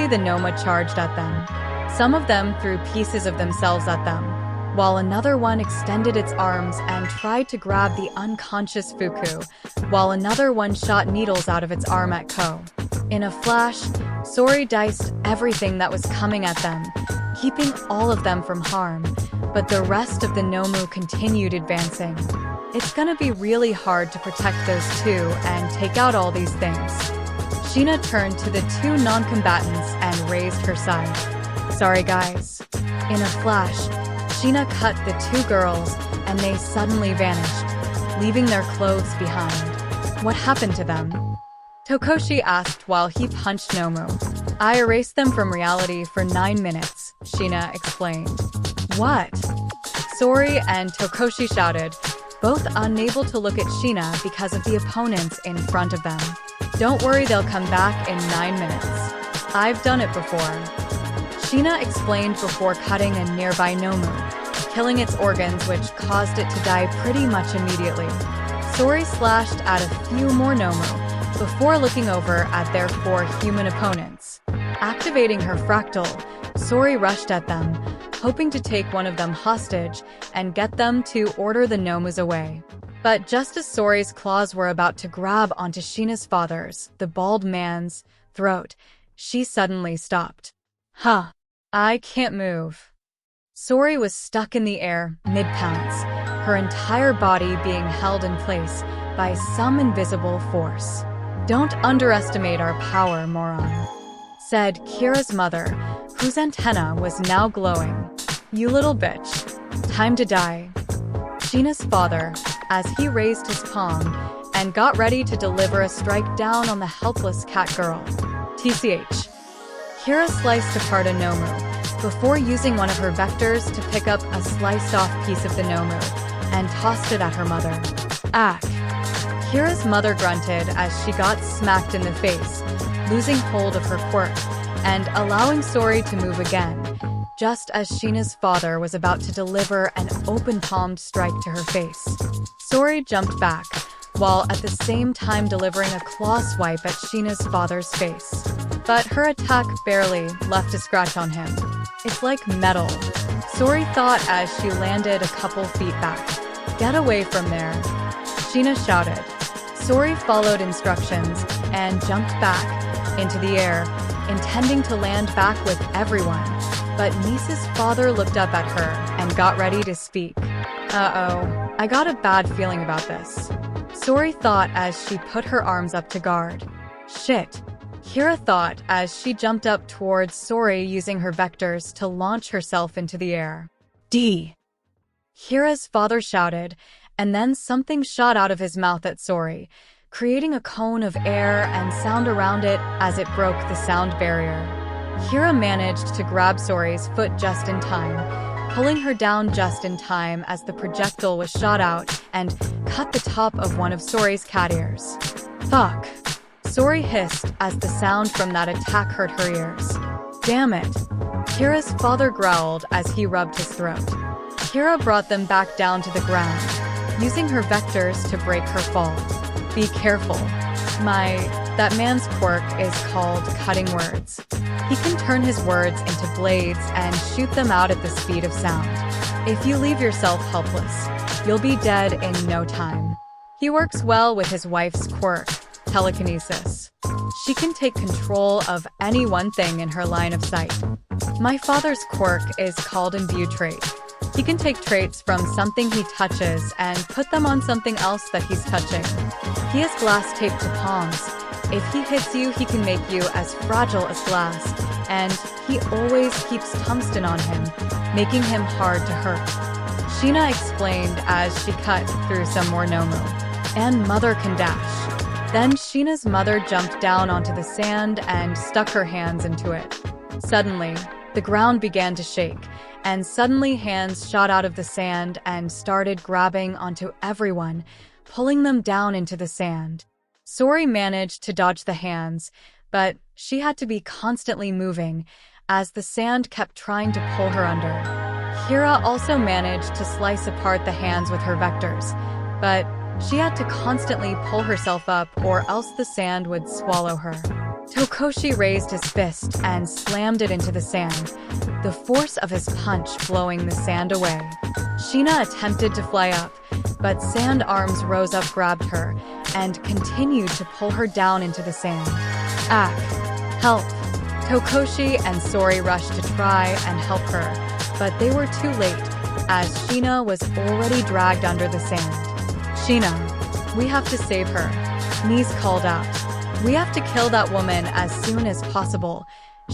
Suddenly the Noma charged at them. Some of them threw pieces of themselves at them, while another one extended its arms and tried to grab the unconscious Fuku, while another one shot needles out of its arm at Ko. In a flash, Sori diced everything that was coming at them, keeping all of them from harm, but the rest of the Nomu continued advancing. It's gonna be really hard to protect those two and take out all these things. Sheena turned to the two non-combatants and raised her side. Sorry guys. In a flash, Sheena cut the two girls and they suddenly vanished, leaving their clothes behind. What happened to them? Tokoshi asked while he punched Nomu. I erased them from reality for 9 minutes, Sheena explained. What? Sori and Tokoshi shouted, both unable to look at Sheena because of the opponents in front of them. Don't worry, they'll come back in 9 minutes. I've done it before. Sheena explained before cutting a nearby Nomu, killing its organs which caused it to die pretty much immediately. Sori slashed at a few more Nomu before looking over at their 4 human opponents. Activating her fractal, Sori rushed at them, hoping to take one of them hostage and get them to order the Nomus away. But just as Sori's claws were about to grab onto Sheena's father's, the bald man's, throat, she suddenly stopped. Huh. I can't move. Sori was stuck in the air, mid-pounce, her entire body being held in place by some invisible force. Don't underestimate our power, moron, said Kira's mother, whose antenna was now glowing. You little bitch. Time to die. Sheena's father, as he raised his palm and got ready to deliver a strike down on the helpless cat girl. TCH. Kira sliced apart a Nomu before using one of her vectors to pick up a sliced-off piece of the Nomu and tossed it at her mother. Ack. Kira's mother grunted as she got smacked in the face, losing hold of her quirk and allowing Sori to move again, just as Sheena's father was about to deliver an open-palmed strike to her face. Sori jumped back, while at the same time delivering a claw swipe at Sheena's father's face. But her attack barely left a scratch on him. It's like metal, Sori thought as she landed a couple feet back. Get away from there, Sheena shouted. Sori followed instructions and jumped back into the air, intending to land back with everyone. But Nisa's father looked up at her and got ready to speak. Uh-oh, I got a bad feeling about this, Sori thought as she put her arms up to guard. Shit, Kira thought as she jumped up towards Sori using her vectors to launch herself into the air. D. Kira's father shouted, and then something shot out of his mouth at Sori, creating a cone of air and sound around it as it broke the sound barrier. Kira managed to grab Sori's foot just in time, pulling her down just in time as the projectile was shot out and cut the top of one of Sori's cat ears. Fuck. Sori hissed as the sound from that attack hurt her ears. Damn it. Kira's father growled as he rubbed his throat. Kira brought them back down to the ground, using her vectors to break her fall. Be careful. That man's quirk is called cutting words. He can turn his words into blades and shoot them out at the speed of sound. If you leave yourself helpless, you'll be dead in no time. He works well with his wife's quirk, telekinesis. She can take control of any one thing in her line of sight. My father's quirk is called imbue trait. He can take traits from something he touches and put them on something else that he's touching. He has glass taped to palms. If he hits you, he can make you as fragile as glass, and he always keeps tungsten on him, making him hard to hurt. Sheena explained as she cut through some more Nomu. And mother can dash. Then Sheena's mother jumped down onto the sand and stuck her hands into it. Suddenly, the ground began to shake, and suddenly hands shot out of the sand and started grabbing onto everyone, pulling them down into the sand. Sori managed to dodge the hands, but she had to be constantly moving as the sand kept trying to pull her under. Kira also managed to slice apart the hands with her vectors, but she had to constantly pull herself up or else the sand would swallow her. Tokoshi raised his fist and slammed it into the sand, the force of his punch blowing the sand away. Sheena attempted to fly up, but sand arms rose up, grabbed her, and continued to pull her down into the sand. Ack! Help! Tokoshi and Sori rushed to try and help her, but they were too late, as Sheena was already dragged under the sand. Sheena, we have to save her, Nis called out. We have to kill that woman as soon as possible.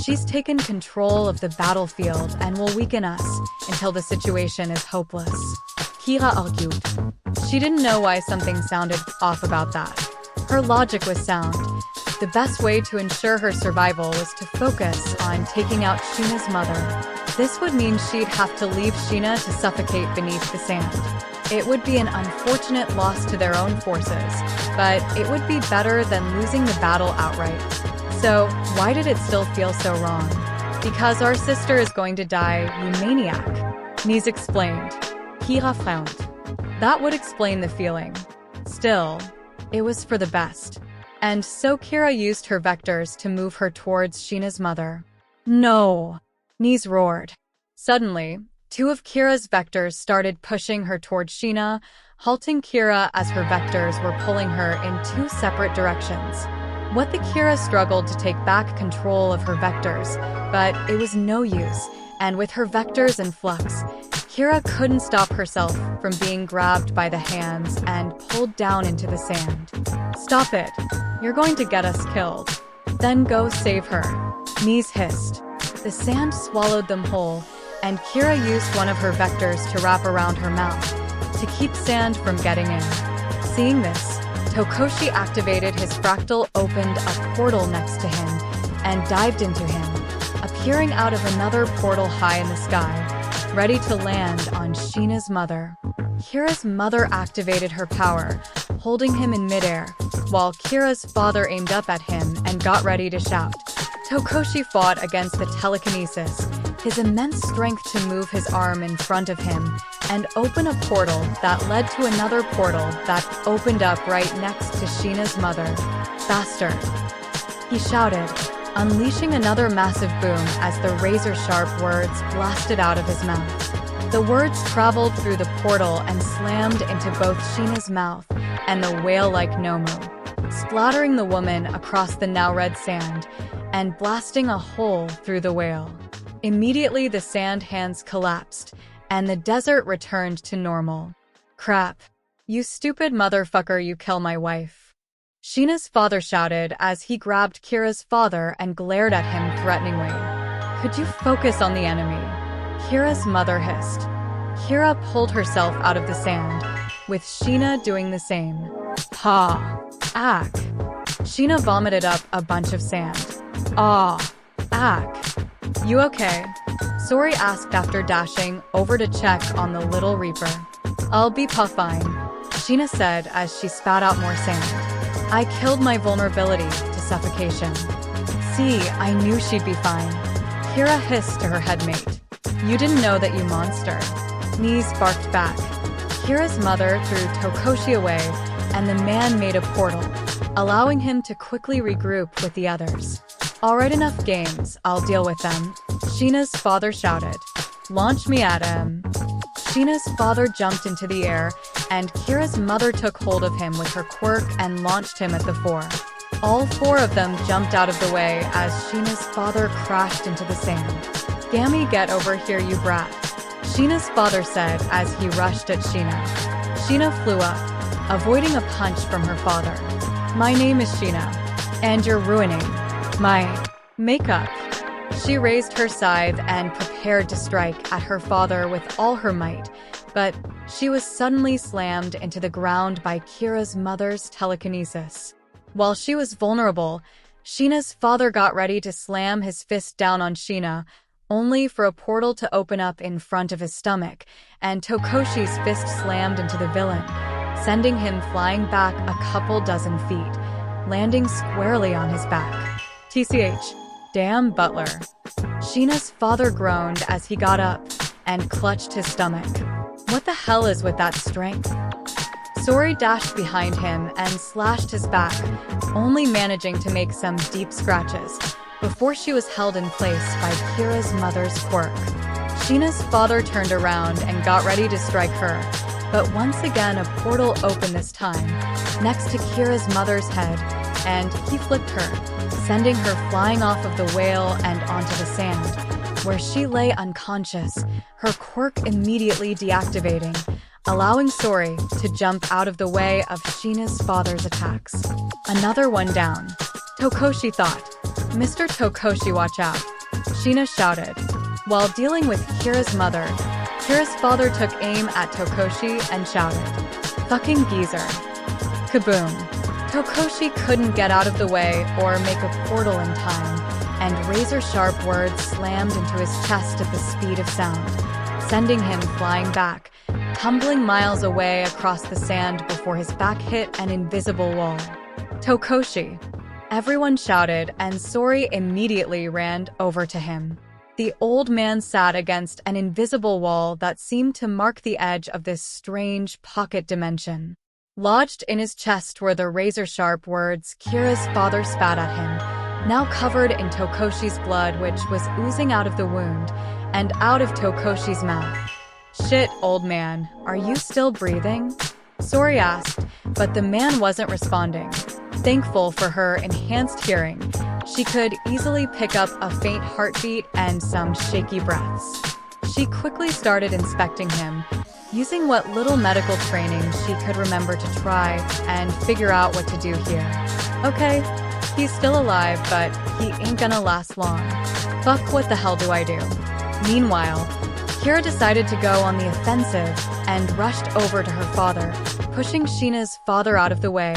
She's taken control of the battlefield and will weaken us until the situation is hopeless. Kira argued. She didn't know why something sounded off about that. Her logic was sound. The best way to ensure her survival was to focus on taking out Sheena's mother. This would mean she'd have to leave Sheena to suffocate beneath the sand. It would be an unfortunate loss to their own forces, but it would be better than losing the battle outright. So, why did it still feel so wrong? Because our sister is going to die, you maniac, Nis explained. Kira frowned. That would explain the feeling. Still, it was for the best. And so Kira used her vectors to move her towards Sheena's mother. No! Nis roared. Suddenly, two of Kira's vectors started pushing her towards Sheena, halting Kira as her vectors were pulling her in two separate directions. What the Kira struggled to take back control of her vectors, but it was no use, and with her vectors in flux, Kira couldn't stop herself from being grabbed by the hands and pulled down into the sand. Stop it! You're going to get us killed. Then go save her, Nis hissed. The sand swallowed them whole, and Kira used one of her vectors to wrap around her mouth to keep sand from getting in. Seeing this, Tokoshi activated his fractal, opened a portal next to him, and dived into him, appearing out of another portal high in the sky, ready to land on Sheena's mother. Kira's mother activated her power, holding him in midair, while Kira's father aimed up at him and got ready to shout. Tokoshi fought against the telekinesis, his immense strength to move his arm in front of him and open a portal that led to another portal that opened up right next to Sheena's mother. Faster! He shouted, unleashing another massive boom as the razor-sharp words blasted out of his mouth. The words traveled through the portal and slammed into both Sheena's mouth and the whale-like Nomu, splattering the woman across the now red sand and blasting a hole through the whale. Immediately the sand hands collapsed, and the desert returned to normal. Crap. You stupid motherfucker, you kill my wife. Sheena's father shouted as he grabbed Kira's father and glared at him threateningly. Could you focus on the enemy? Kira's mother hissed. Kira pulled herself out of the sand, with Sheena doing the same. Ha! Ack! Sheena vomited up a bunch of sand. Ah! Ack! You okay? Sori asked after dashing over to check on the Little Reaper. I'll be fine, Sheena said as she spat out more sand. I killed my vulnerability to suffocation. See, I knew she'd be fine. Kira hissed to her headmate. You didn't know that, you monster. Nis barked back. Kira's mother threw Tokoshi away, and the man made a portal, allowing him to quickly regroup with the others. Alright, enough games, I'll deal with them, Sheena's father shouted. Launch me at him. Sheena's father jumped into the air, and Kira's mother took hold of him with her quirk and launched him at the four. All four of them jumped out of the way as Sheena's father crashed into the sand. Gammy, get over here, you brat, Sheena's father said as he rushed at Sheena. Sheena flew up, avoiding a punch from her father. My name is Sheena, and you're ruining my makeup. She raised her scythe and prepared to strike at her father with all her might, but she was suddenly slammed into the ground by Kira's mother's telekinesis. While she was vulnerable, Sheena's father got ready to slam his fist down on Sheena, only for a portal to open up in front of his stomach, and Tokoshi's fist slammed into the villain, sending him flying back a couple dozen feet, landing squarely on his back. TCH. Damn, Butler. Sheena's father groaned as he got up and clutched his stomach. What the hell is with that strength? Sori dashed behind him and slashed his back, only managing to make some deep scratches, before she was held in place by Kira's mother's quirk. Sheena's father turned around and got ready to strike her, but once again a portal opened this time, next to Kira's mother's head, and he flicked her, sending her flying off of the whale and onto the sand, where she lay unconscious, her quirk immediately deactivating, allowing Sori to jump out of the way of Sheena's father's attacks. Another one down. Tokoshi thought. Mr. Tokoshi, watch out. Sheena shouted. While dealing with Kira's mother, Kira's father took aim at Tokoshi and shouted, "Fucking geezer." Kaboom. Tokoshi couldn't get out of the way or make a portal in time, and razor-sharp words slammed into his chest at the speed of sound, sending him flying back, tumbling miles away across the sand before his back hit an invisible wall. Tokoshi! Everyone shouted, and Sori immediately ran over to him. The old man sat against an invisible wall that seemed to mark the edge of this strange pocket dimension. Lodged in his chest were the razor-sharp words Kira's father spat at him, now covered in Tokoshi's blood, which was oozing out of the wound and out of Tokoshi's mouth. "Shit, old man, are you still breathing?" Sori asked, but the man wasn't responding. Thankful for her enhanced hearing, she could easily pick up a faint heartbeat and some shaky breaths. She quickly started inspecting him, using what little medical training she could remember to try and figure out what to do here. Okay, he's still alive, but he ain't gonna last long. Fuck, what the hell do I do? Meanwhile, Kira decided to go on the offensive and rushed over to her father, pushing Sheena's father out of the way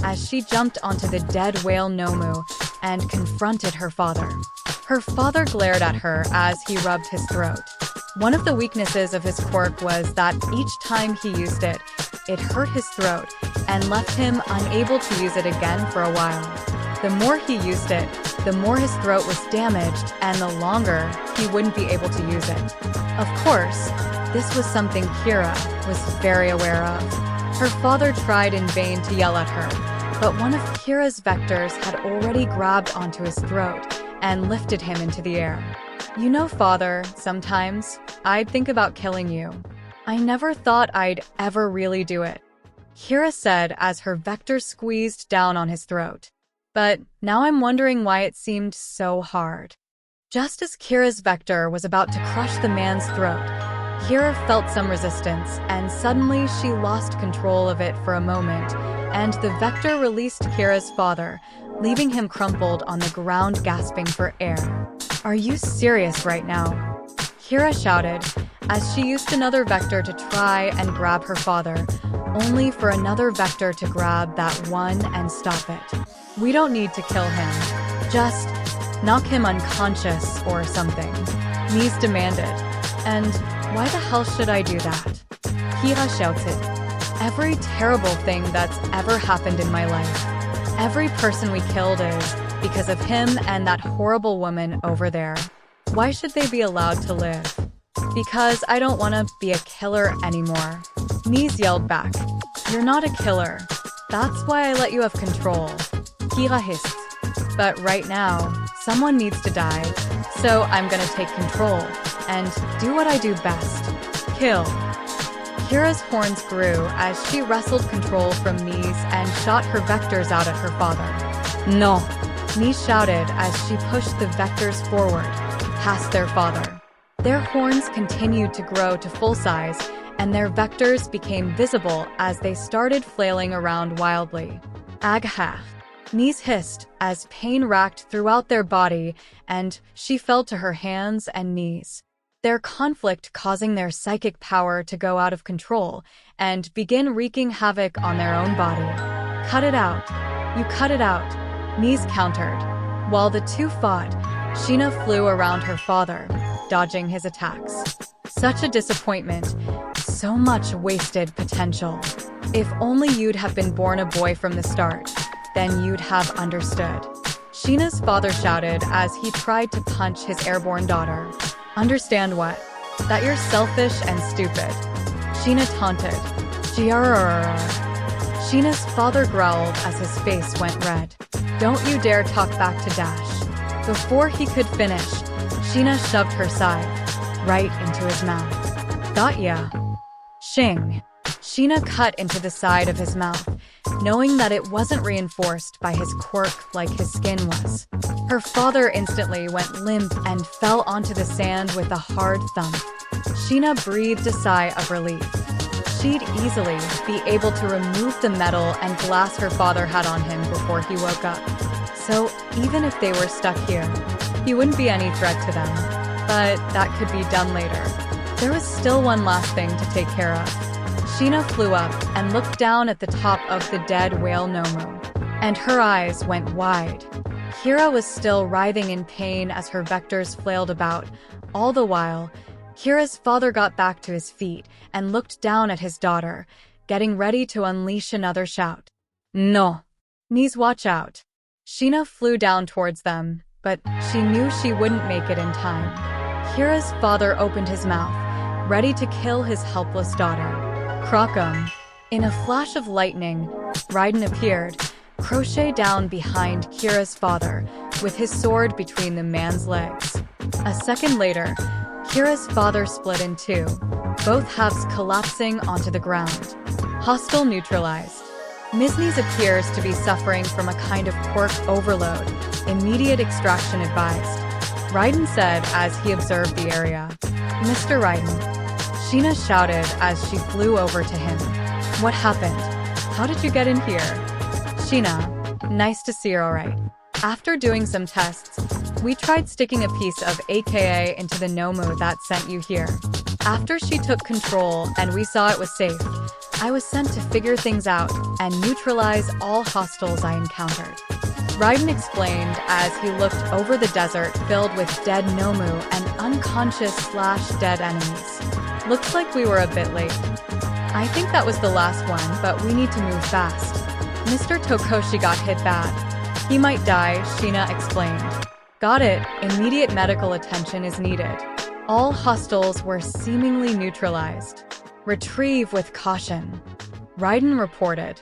as she jumped onto the dead whale Nomu and confronted her father. Her father glared at her as he rubbed his throat. One of the weaknesses of his quirk was that each time he used it, it hurt his throat and left him unable to use it again for a while. The more he used it, the more his throat was damaged and the longer he wouldn't be able to use it. Of course, this was something Kira was very aware of. Her father tried in vain to yell at her, but one of Kira's vectors had already grabbed onto his throat and lifted him into the air. "You know, father, sometimes I'd think about killing you. I never thought I'd ever really do it," Kira said as her vector squeezed down on his throat. "But now I'm wondering why it seemed so hard." Just as Kira's vector was about to crush the man's throat, Kira felt some resistance, and suddenly she lost control of it for a moment, and the vector released Kira's father, leaving him crumpled on the ground gasping for air. "Are you serious right now?" Kira shouted, as she used another vector to try and grab her father, only for another vector to grab that one and stop it. "We don't need to kill him. Just knock him unconscious or something," Mies demanded. "And why the hell should I do that?" Kira shouted. "Every terrible thing that's ever happened in my life. Every person we killed is because of him and that horrible woman over there. Why should they be allowed to live?" "Because I don't want to be a killer anymore," Mies yelled back. "You're not a killer. That's why I let you have control," Kira hissed. "But right now, someone needs to die, so I'm gonna take control and do what I do best. Kill." Kira's horns grew as she wrestled control from Mies and shot her vectors out at her father. "No," Mies shouted as she pushed the vectors forward, past their father. Their horns continued to grow to full size, and their vectors became visible as they started flailing around wildly. "Agha!" Mies hissed as pain racked throughout their body, and she fell to her hands and knees. Their conflict causing their psychic power to go out of control and begin wreaking havoc on their own body. "Cut it out. You cut it out," Mies countered. While the two fought, Sheena flew around her father, dodging his attacks. Such a disappointment. So much wasted potential. If only you'd have been born a boy from the start, then you'd have understood. Sheena's father shouted as he tried to punch his airborne daughter. "Understand what? That you're selfish and stupid," Sheena taunted. "Grrrr." Sheena's father growled as his face went red. "Don't you dare talk back to Dash." Before he could finish, Sheena shoved her side right into his mouth. "Got ya." Shing. Sheena cut into the side of his mouth, knowing that it wasn't reinforced by his quirk like his skin was. Her father instantly went limp and fell onto the sand with a hard thump. Sheena breathed a sigh of relief. She'd easily be able to remove the metal and glass her father had on him before he woke up. So even if they were stuck here, he wouldn't be any threat to them. But that could be done later. There was still one last thing to take care of. Sheena flew up and looked down at the top of the dead whale Nomu, and her eyes went wide. Kira was still writhing in pain as her vectors flailed about. All the while, Kira's father got back to his feet and looked down at his daughter, getting ready to unleash another shout. "No. Knees, watch out." Sheena flew down towards them, but she knew she wouldn't make it in time. Kira's father opened his mouth, ready to kill his helpless daughter. Crocum. In a flash of lightning, Raiden appeared, crochet down behind Kira's father, with his sword between the man's legs. A second later, Kira's father split in two, both halves collapsing onto the ground. Hostile neutralized. Mizni's appears to be suffering from a kind of quirk overload. Immediate extraction advised, Raiden said as he observed the area. "Mr. Raiden." Sheena shouted as she flew over to him. "What happened? How did you get in here?" "Sheena, nice to see you're alright. After doing some tests, we tried sticking a piece of AKA into the Nomu that sent you here. After she took control and we saw it was safe, I was sent to figure things out and neutralize all hostiles I encountered." Raiden explained as he looked over the desert filled with dead Nomu and unconscious/dead enemies. "Looks like we were a bit late. I think that was the last one, but we need to move fast. Mr. Tokoshi got hit bad. He might die," Sheena explained. "Got it. Immediate medical attention is needed. All hostiles were seemingly neutralized. Retrieve with caution," Raiden reported.